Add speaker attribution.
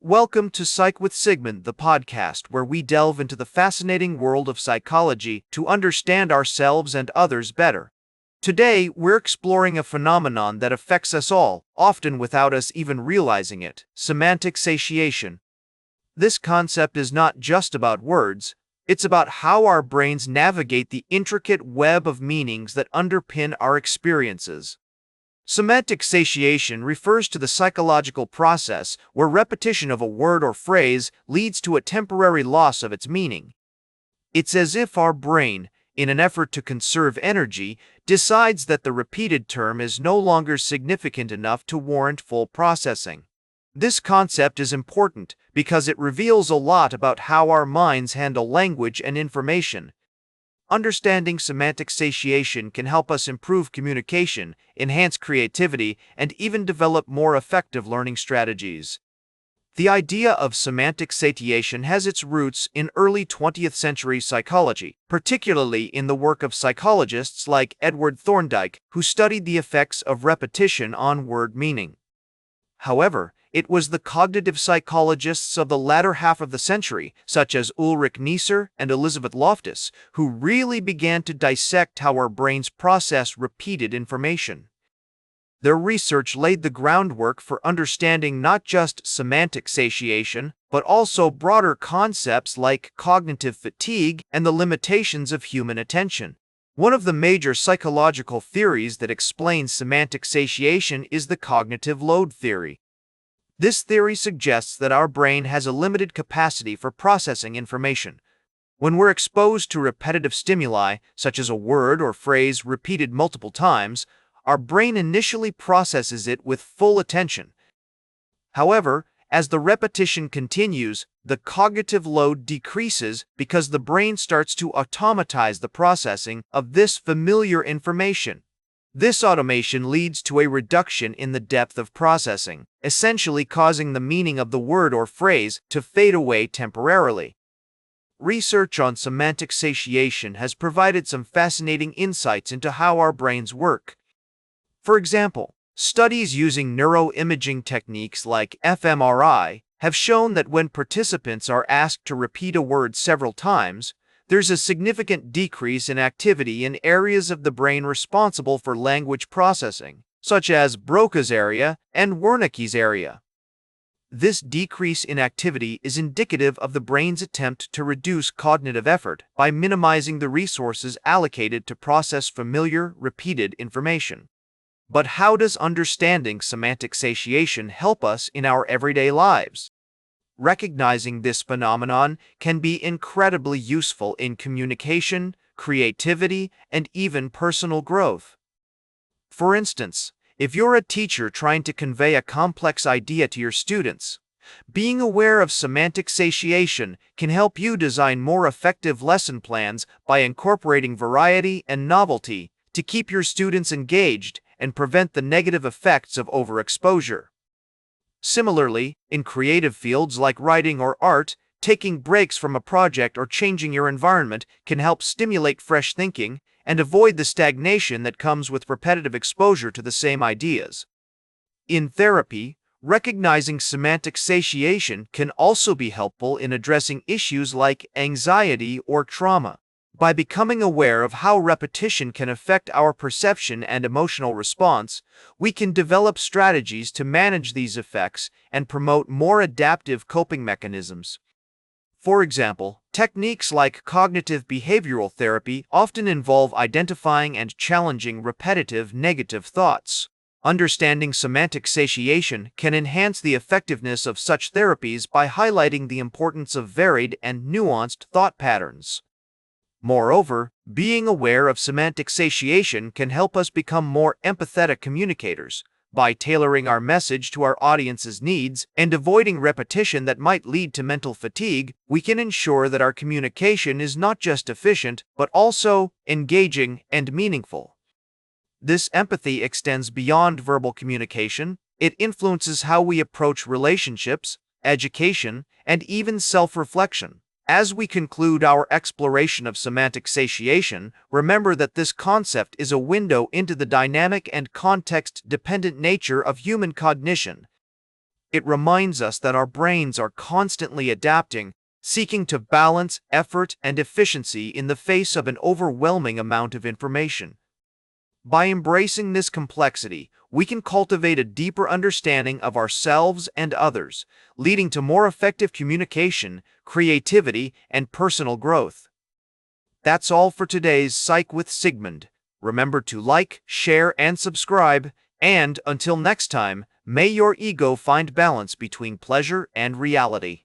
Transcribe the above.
Speaker 1: Welcome to PsychWSigmund, the podcast where we delve into the fascinating world of psychology to understand ourselves and others better. Today, we're exploring a phenomenon that affects us all, often without us even realizing it: semantic satiation. This concept is not just about words, it's about how our brains navigate the intricate web of meanings that underpin our experiences. Semantic satiation refers to the psychological process where repetition of a word or phrase leads to a temporary loss of its meaning. It's as if our brain, in an effort to conserve energy, decides that the repeated term is no longer significant enough to warrant full processing. This concept is important because it reveals a lot about how our minds handle language and information. Understanding semantic satiation can help us improve communication, enhance creativity, and even develop more effective learning strategies. The idea of semantic satiation has its roots in early 20th century psychology, particularly in the work of psychologists like Edward Thorndike, who studied the effects of repetition on word meaning. However, it was the cognitive psychologists of the latter half of the century, such as Ulrich Neisser and Elizabeth Loftus, who really began to dissect how our brains process repeated information. Their research laid the groundwork for understanding not just semantic satiation, but also broader concepts like cognitive fatigue and the limitations of human attention. One of the major psychological theories that explains semantic satiation is the cognitive load theory. This theory suggests that our brain has a limited capacity for processing information. When we're exposed to repetitive stimuli, such as a word or phrase repeated multiple times, our brain initially processes it with full attention. However, as the repetition continues, the cognitive load decreases because the brain starts to automatize the processing of this familiar information. This automation leads to a reduction in the depth of processing, essentially causing the meaning of the word or phrase to fade away temporarily. Research on semantic satiation has provided some fascinating insights into how our brains work. For example, studies using neuroimaging techniques like fMRI have shown that when participants are asked to repeat a word several times, there's a significant decrease in activity in areas of the brain responsible for language processing, such as Broca's area and Wernicke's area. This decrease in activity is indicative of the brain's attempt to reduce cognitive effort by minimizing the resources allocated to process familiar, repeated information. But how does understanding semantic satiation help us in our everyday lives? Recognizing this phenomenon can be incredibly useful in communication, creativity, and even personal growth. For instance, if you're a teacher trying to convey a complex idea to your students, being aware of semantic satiation can help you design more effective lesson plans by incorporating variety and novelty to keep your students engaged and prevent the negative effects of overexposure. Similarly, in creative fields like writing or art, taking breaks from a project or changing your environment can help stimulate fresh thinking and avoid the stagnation that comes with repetitive exposure to the same ideas. In therapy, recognizing semantic satiation can also be helpful in addressing issues like anxiety or trauma. By becoming aware of how repetition can affect our perception and emotional response, we can develop strategies to manage these effects and promote more adaptive coping mechanisms. For example, techniques like cognitive behavioral therapy often involve identifying and challenging repetitive negative thoughts. Understanding semantic satiation can enhance the effectiveness of such therapies by highlighting the importance of varied and nuanced thought patterns. Moreover, being aware of semantic satiation can help us become more empathetic communicators. By tailoring our message to our audience's needs and avoiding repetition that might lead to mental fatigue, we can ensure that our communication is not just efficient, but also engaging and meaningful. This empathy extends beyond verbal communication. It influences how we approach relationships, education, and even self-reflection. As we conclude our exploration of semantic satiation, remember that this concept is a window into the dynamic and context-dependent nature of human cognition. It reminds us that our brains are constantly adapting, seeking to balance effort and efficiency in the face of an overwhelming amount of information. By embracing this complexity, we can cultivate a deeper understanding of ourselves and others, leading to more effective communication, creativity, and personal growth. That's all for today's Psych with Sigmund. Remember to like, share, and subscribe, and until next time, may your ego find balance between pleasure and reality.